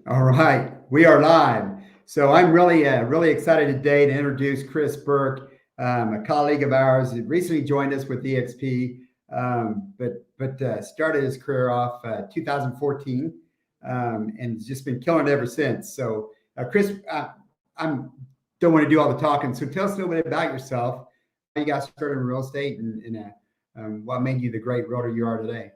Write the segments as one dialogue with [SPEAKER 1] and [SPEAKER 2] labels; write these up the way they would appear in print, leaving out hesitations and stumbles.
[SPEAKER 1] All right, we are live. So I'm really excited today to introduce Chris Burke, a colleague of ours who recently joined us with EXP, but started his career off 2014 and just been killing it ever since. So, Chris, I'm don't want to do all the talking. So tell us a little bit about yourself, how you got started in real estate, and what made you the great realtor you are today.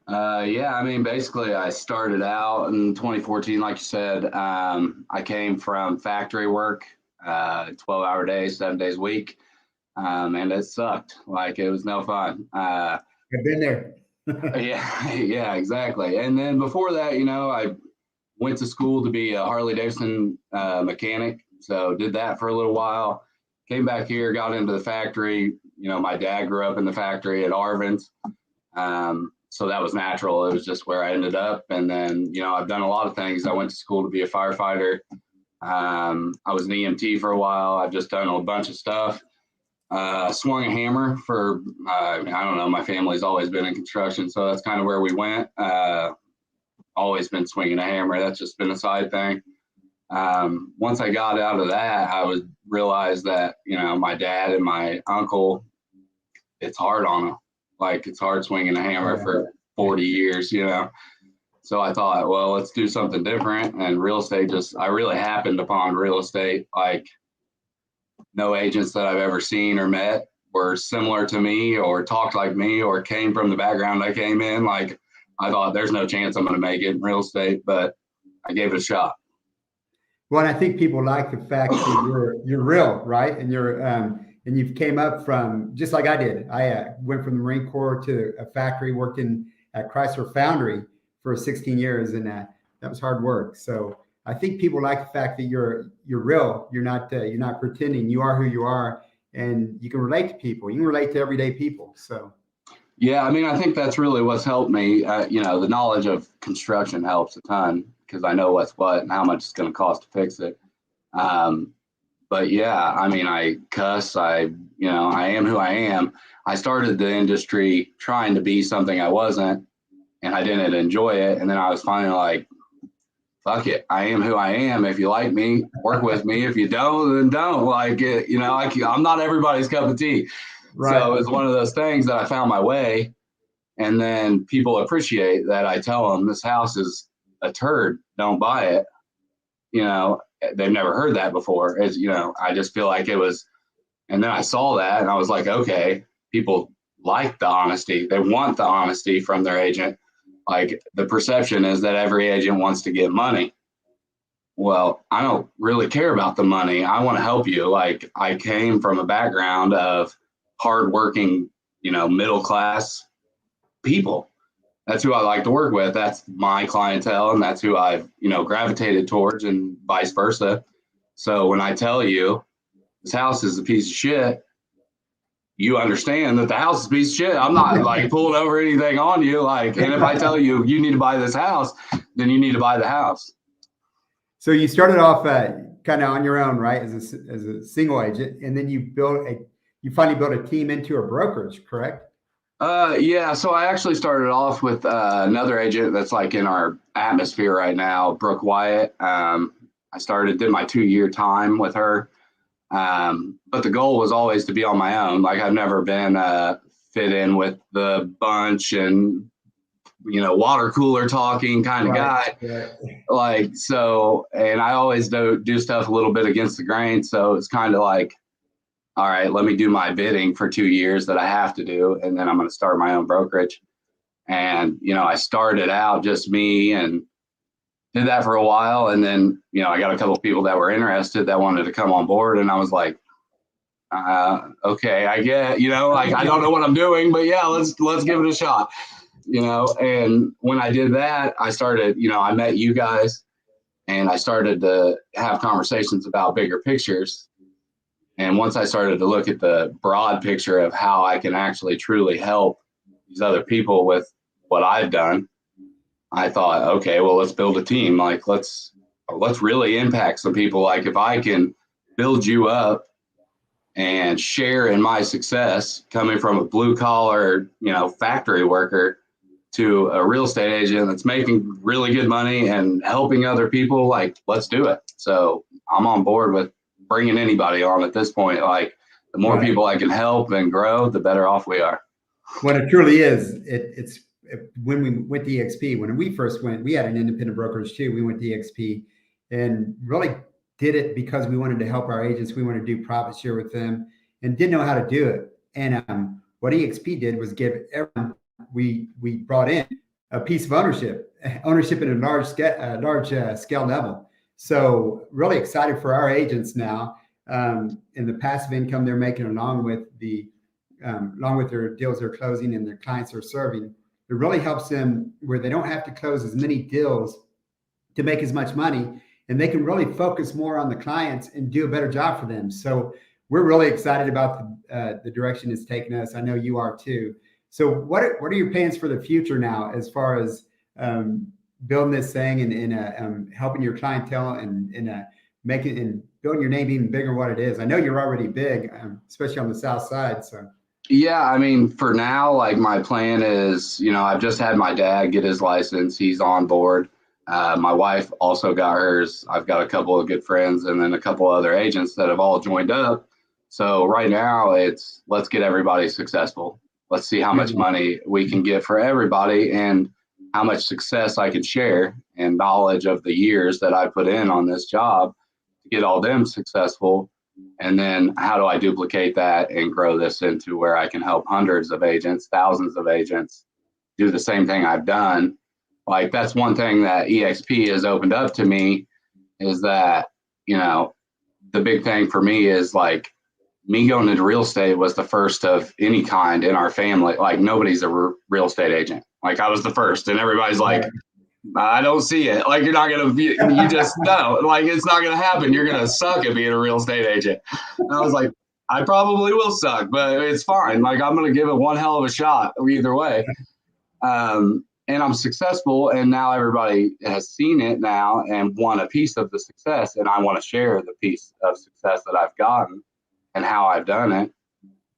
[SPEAKER 2] Yeah, I mean, basically, I started out in 2014, like you said. I came from factory work, 12-hour days, 7 days a week, and it sucked. Like, it was no fun.
[SPEAKER 1] I've been there.
[SPEAKER 2] Yeah, yeah, exactly. And then before that, I went to school to be a Harley Davidson mechanic. So did that for a little while. Came back here, got into the factory. My dad grew up in the factory at Arvin's. So that was natural. It was just where I ended up. And then, I've done a lot of things. I went to school to be a firefighter. I was an EMT for a while. I've just done a bunch of stuff. Swung a hammer for, I don't know, my family's always been in construction. So that's kind of where we went. Always been swinging a hammer. That's just been a side thing. Once I got out of that, I would realize that, my dad and my uncle, it's hard on them. Like, it's hard swinging a hammer for 40 years, So I thought, well, let's do something different. And real estate I really happened upon real estate. Like, no agents that I've ever seen or met were similar to me or talked like me or came from the background I came in. Like, I thought there's no chance I'm going to make it in real estate, but I gave it a shot.
[SPEAKER 1] Well, I think people like the fact that you're real, right? And you've came up from just like I did. I went from the Marine Corps to a factory, worked in at Chrysler Foundry for 16 years, and that was hard work. So I think people like the fact that you're real. You're not pretending. You are who you are, and you can relate to people. You can relate to everyday people. So.
[SPEAKER 2] Yeah, I mean, I think that's really what's helped me. The knowledge of construction helps a ton because I know what's what and how much it's going to cost to fix it. But yeah, I mean, I cuss. I am who I am. I started the industry trying to be something I wasn't, and I didn't enjoy it. And then I was finally like, fuck it. I am who I am. If you like me, work with me. If you don't, then don't. Like, I'm not everybody's cup of tea. Right. So it's one of those things that I found my way. And then people appreciate that I tell them this house is a turd. Don't buy it. They've never heard that before. I just feel like it was. And then I saw that and I was like, okay, people like the honesty. They want the honesty from their agent. Like, the perception is that every agent wants to get money. Well, I don't really care about the money. I want to help you. Like, I came from a background of hardworking, middle class people. That's who I like to work with. That's my clientele, and that's who I've, gravitated towards, and vice versa. So when I tell you this house is a piece of shit, you understand that the house is a piece of shit. I'm not like pulling over anything on you. Like, and if I tell you you need to buy this house, then you need to buy the house.
[SPEAKER 1] So you started off kind of on your own, right, as a single agent, and then you finally built a team into a brokerage, correct?
[SPEAKER 2] Yeah. So I actually started off with another agent that's like in our atmosphere right now, Brooke Wyatt. I did my 2-year time with her. But the goal was always to be on my own. Like, I've never been fit in with the bunch and, water cooler talking kind of guy. Right. Like, so, and I always do stuff a little bit against the grain. So it's kind of like, all right, let me do my bidding for 2 years that I have to do. And then I'm going to start my own brokerage. And, I started out just me and did that for a while. And then, I got a couple of people that were interested that wanted to come on board. And I was like, okay, I get, like, I don't know what I'm doing, but yeah, let's give it a shot, and when I did that, I started, I met you guys and I started to have conversations about bigger pictures. And once I started to look at the broad picture of how I can actually truly help these other people with what I've done, I thought, okay, well, let's build a team. Like, let's really impact some people. Like, if I can build you up and share in my success coming from a blue collar, factory worker, to a real estate agent that's making really good money and helping other people, like, let's do it. So I'm on board with bringing anybody on at this point. Like, the more people I can help and grow, the better off we are.
[SPEAKER 1] Well, it truly is. When we went to EXP, when we first went, we had an independent brokerage too. We went to EXP and really did it because we wanted to help our agents. We wanted to do profit share with them and didn't know how to do it. And what EXP did was give everyone we brought in a piece of ownership at a large scale level. So really excited for our agents now, and the passive income they're making along with their deals they're closing and their clients they're serving. It really helps them where they don't have to close as many deals to make as much money, and they can really focus more on the clients and do a better job for them. So we're really excited about the direction it's taking us. I know you are too. So what are your plans for the future now, as far as building this thing and helping your clientele and making and building your name even bigger than what it is? I know you're already big, especially on the South Side. So.
[SPEAKER 2] Yeah, I mean, for now, like, my plan is, I've just had my dad get his license. He's on board. My wife also got hers. I've got a couple of good friends and then a couple other agents that have all joined up. So right now it's, let's get everybody successful. Let's see how much money we can get for everybody and how much success I can share and knowledge of the years that I put in on this job to get all them successful. And then how do I duplicate that and grow this into where I can help hundreds of agents, thousands of agents do the same thing I've done. Like, that's one thing that EXP has opened up to me, is that, the big thing for me is, like, me going into real estate was the first of any kind in our family. Like, nobody's a real estate agent. Like, I was the first, and everybody's like, I don't see it. Like, you're not going to be, you just know, like, it's not going to happen. You're going to suck at being a real estate agent. And I was like, I probably will suck, but it's fine. Like, I'm going to give it one hell of a shot either way. And I'm successful. And now everybody has seen it now and want a piece of the success. And I want to share the piece of success that I've gotten and how I've done it.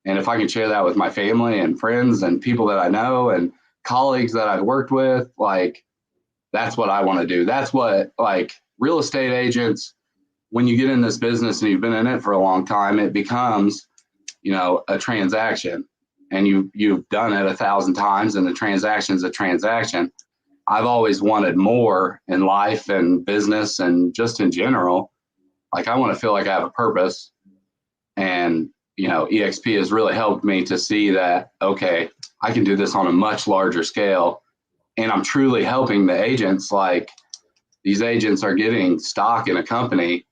[SPEAKER 2] And if I can share that with my family and friends and people that I know and colleagues that I've worked with, like, that's what I want to do. That's what, like, real estate agents, when you get in this business and you've been in it for a long time, it becomes, a transaction, and you've done it 1,000 times, and the transaction's a transaction. I've always wanted more in life and business and just in general. Like, I want to feel like I have a purpose. And, EXP has really helped me to see that, okay, I can do this on a much larger scale. And I'm truly helping the agents. Like, these agents are getting stock in a company,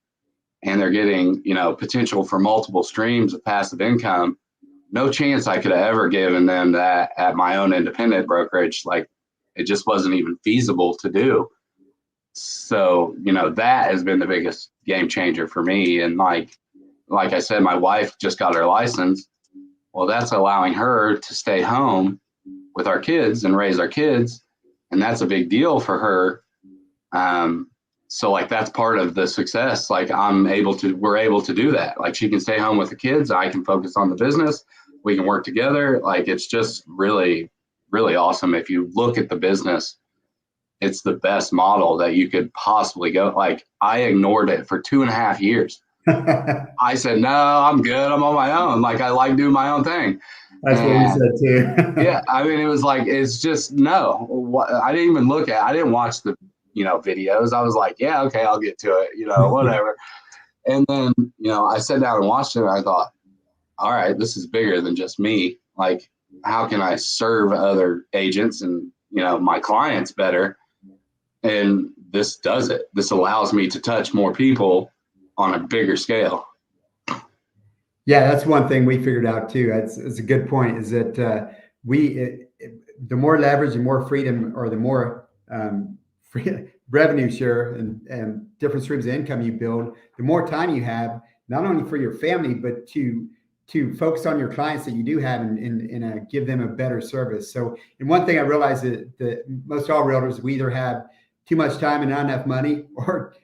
[SPEAKER 2] and they're getting, potential for multiple streams of passive income. No chance I could have ever given them that at my own independent brokerage. Like, it just wasn't even feasible to do. So, that has been the biggest game changer for me. And like I said, my wife just got her license. Well, that's allowing her to stay home with our kids and raise our kids. And that's a big deal for her. So, like, that's part of the success. Like, we're able to do that. Like, she can stay home with the kids. I can focus on the business. We can work together. Like, it's just really, really awesome. If you look at the business, it's the best model that you could possibly go. Like, I ignored it for 2.5 years. I said, no, I'm good. I'm on my own. Like, I like doing my own thing.
[SPEAKER 1] That's what we said too.
[SPEAKER 2] Yeah. I mean, it was like, it's just, no, I didn't even I didn't watch the, videos. I was like, yeah, okay, I'll get to it, whatever. And then, I sat down and watched it, and I thought, all right, this is bigger than just me. Like, how can I serve other agents and, my clients better? And this does it. This allows me to touch more people on a bigger scale.
[SPEAKER 1] Yeah, that's one thing we figured out too. It's a good point, is that the more leverage and more freedom, or the more revenue share and different streams of income you build, the more time you have, not only for your family, but to focus on your clients that you do have and give them a better service. So, and one thing I realized that most all realtors, we either have too much time and not enough money, or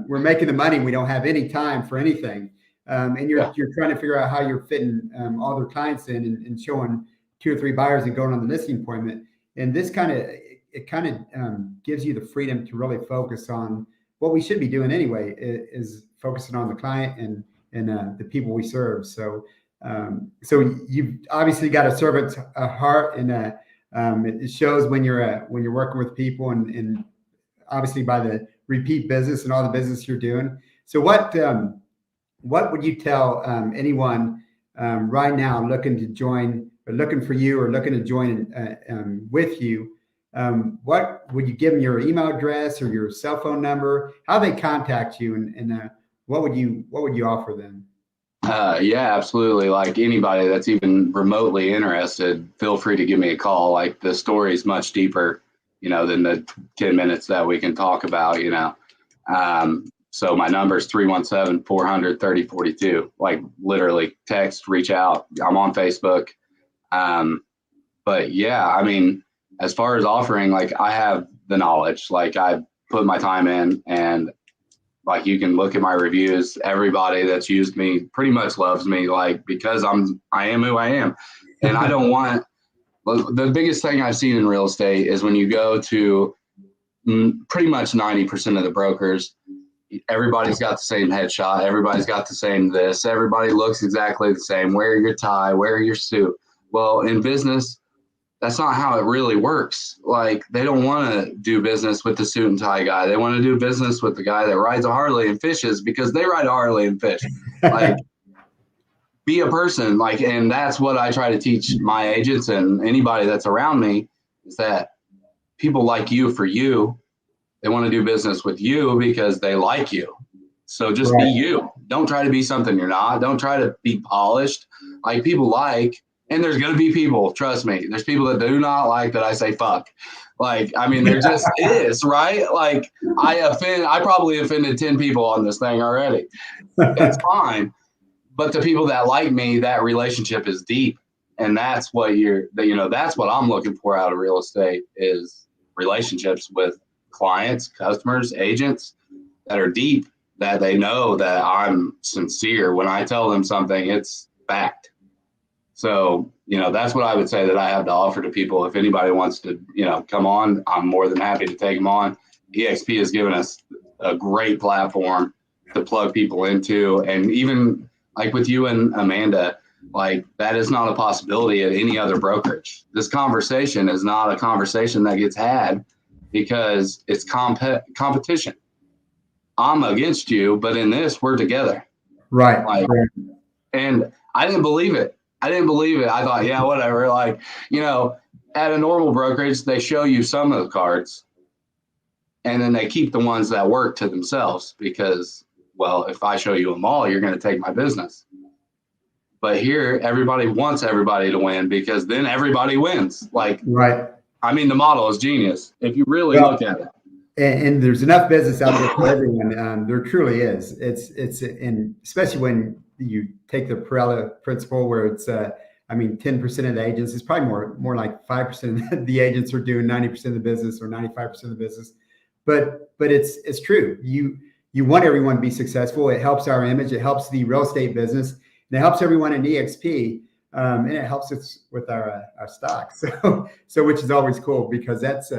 [SPEAKER 1] we're making the money, we don't have any time for anything. And you're trying to figure out how you're fitting all their clients in and showing 2 or 3 buyers and going on the listing appointment. and this kind of gives you the freedom to really focus on what we should be doing anyway, is focusing on the client and the people we serve. So so you've obviously got a servant's heart, and it shows when you're working with people, and obviously by the repeat business and all the business you're doing. So what would you tell anyone right now looking to join, or looking for you, or looking to join with you? What would you give them, your email address or your cell phone number, how they contact you, and what would you offer them?
[SPEAKER 2] Yeah, absolutely. Like anybody that's even remotely interested, feel free to give me a call. Like the story is much deeper, than the 10 minutes that we can talk about, So my number is 317-400-3042. Like literally text, reach out. I'm on Facebook. But yeah, I mean, as far as offering, like I have the knowledge, like I put my time in, and like you can look at my reviews. Everybody that's used me pretty much loves me, like because I am who I am. And I don't want, the biggest thing I've seen in real estate is when you go to pretty much 90% of the brokers, everybody's got the same headshot. Everybody's got the same this. Everybody looks exactly the same. Wear your tie, wear your suit. Well, in business, that's not how it really works. Like they don't want to do business with the suit and tie guy. They want to do business with the guy that rides a Harley and fishes because they ride a Harley and fish. Like be a person. Like, and that's what I try to teach my agents and anybody that's around me, is that people like you for you. They want to do business with you because they like you. So just be you. Don't try to be something you're not. Don't try to be polished. Like people like, and there's going to be people, trust me, there's people that do not like that I say fuck. Like, I mean, there just is, right? Like I probably offended 10 people on this thing already. It's fine. But the people that like me, that relationship is deep. And that's what that's what I'm looking for out of real estate, is relationships with clients, customers, agents that are deep, that they know that I'm sincere. When I tell them something, it's fact. So, that's what I would say that I have to offer to people. If anybody wants to, come on, I'm more than happy to take them on. EXP has given us a great platform to plug people into. And even like with you and Amanda, like that is not a possibility at any other brokerage. This conversation is not a conversation that gets had because it's competition. I'm against you, but in this, we're together.
[SPEAKER 1] Right.
[SPEAKER 2] And I didn't believe it. I thought, yeah, whatever. Like, at a normal brokerage, they show you some of the cards and then they keep the ones that work to themselves because, well, if I show you them all, you're going to take my business. But here, everybody wants everybody to win because then everybody wins. Like,
[SPEAKER 1] right.
[SPEAKER 2] I mean, the model is genius if you really look at it.
[SPEAKER 1] And there's enough business out there for everyone. There truly is. It's and especially when you take the Perella principle, where it's 10% of the agents, it's probably more like 5% of the agents are doing 90% of the business or 95% of the business. But it's true. You want everyone to be successful. It helps our image. It helps the real estate business, and it helps everyone in EXP. And it helps us with our stock. So which is always cool because that's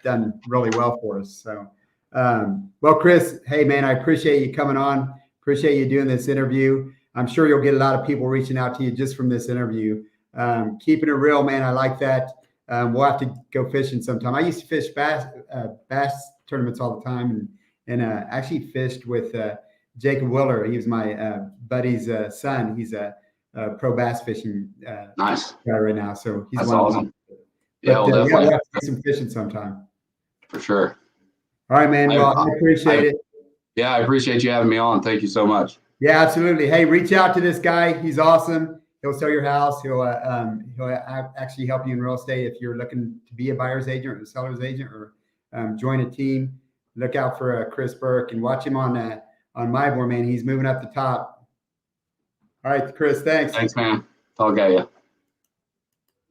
[SPEAKER 1] done really well for us. So, well, Chris, hey man, I appreciate you coming on. Appreciate you doing this interview. I'm sure you'll get a lot of people reaching out to you just from this interview. Keeping it real, man. I like that. We'll have to go fishing sometime. I used to fish bass tournaments all the time, and actually fished with Jacob Willer. He was my buddy's son. He's a pro bass fishing
[SPEAKER 2] nice
[SPEAKER 1] guy right now. So he's
[SPEAKER 2] that's awesome.
[SPEAKER 1] But, we'll have to do some fishing sometime.
[SPEAKER 2] For sure.
[SPEAKER 1] All right, man. Well, I appreciate it.
[SPEAKER 2] Yeah, I appreciate you having me on. Thank you so much.
[SPEAKER 1] Yeah, absolutely. Hey, reach out to this guy. He's awesome. He'll sell your house. He'll actually help you in real estate if you're looking to be a buyer's agent or a seller's agent or join a team. Look out for Chris Burke and watch him on MyBoard, man. He's moving up the top. All right, Chris, thanks.
[SPEAKER 2] Thanks, man. Talk at you.